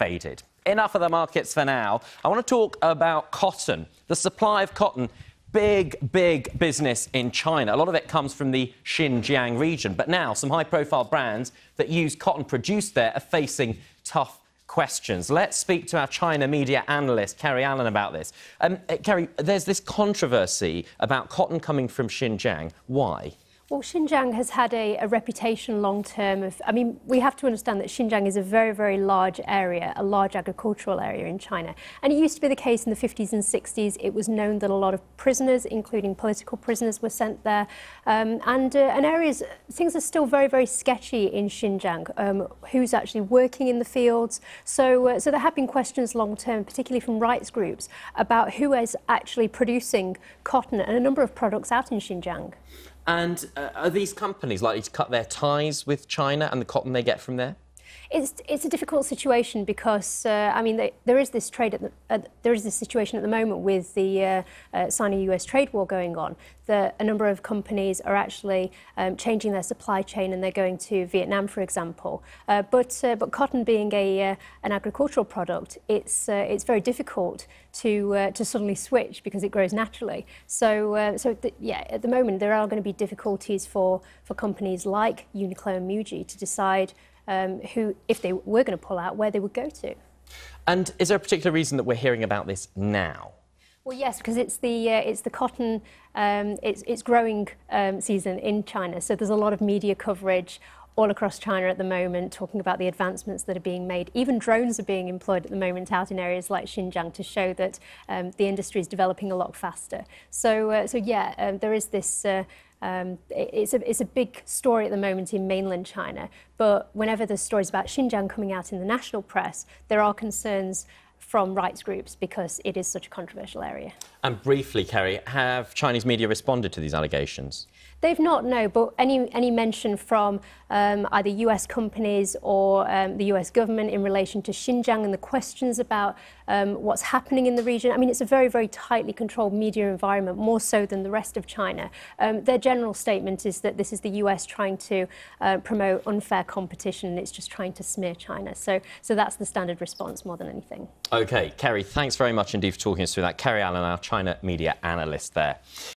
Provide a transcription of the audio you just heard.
faded. Enough of the markets for now. I want to talk about cotton. The supply of cotton, big business in China. A lot of it comes from the Xinjiang region. But now some high-profile brands that use cotton produced there are facing tough questions. Let's speak to our China media analyst, Kari about this. Kari, there's this controversy about cotton coming from Xinjiang. Why? Well, Xinjiang has had a reputation long-term of... I mean, we have to understand that Xinjiang is a very large area, a large agricultural area in China. And it used to be the case in the 50s and 60s. It was known that a lot of prisoners, including political prisoners, were sent there. Things are still very sketchy in Xinjiang. Who's actually working in the fields? So there have been questions long-term, particularly from rights groups, about who is actually producing cotton and a number of products out in Xinjiang. And are these companies likely to cut their ties with China and the cotton they get from there? It's a difficult situation because I mean there is this situation at the moment with the Sino-US trade war going on. That a number of companies are actually changing their supply chain and they're going to Vietnam, for example. But cotton being an agricultural product, it's very difficult to suddenly switch because it grows naturally. Yeah, at the moment there are going to be difficulties for companies like Uniqlo and Muji to decide who, if they were going to pull out, where they would go to. And is there a particular reason that we're hearing about this now? Well, yes, because it's the cotton, it's growing season in China, so there's a lot of media coverage all across China at the moment, talking about the advancements that are being made. Even drones are being employed at the moment out in areas like Xinjiang to show that the industry is developing a lot faster. So yeah, there is this. It's a big story at the moment in mainland China, but whenever there's stories about Xinjiang coming out in the national press, there are concerns from rights groups because it is such a controversial area. And briefly, Kari, have Chinese media responded to these allegations? They've not, no, but any mention from either US companies or the US government in relation to Xinjiang and the questions about what's happening in the region. I mean, it's a very tightly controlled media environment, more so than the rest of China. Their general statement is that this is the US trying to promote unfair competition and it's just trying to smear China. So that's the standard response more than anything. OK, Kari, thanks very much indeed for talking us through that. Kari Allen, our China media analyst there.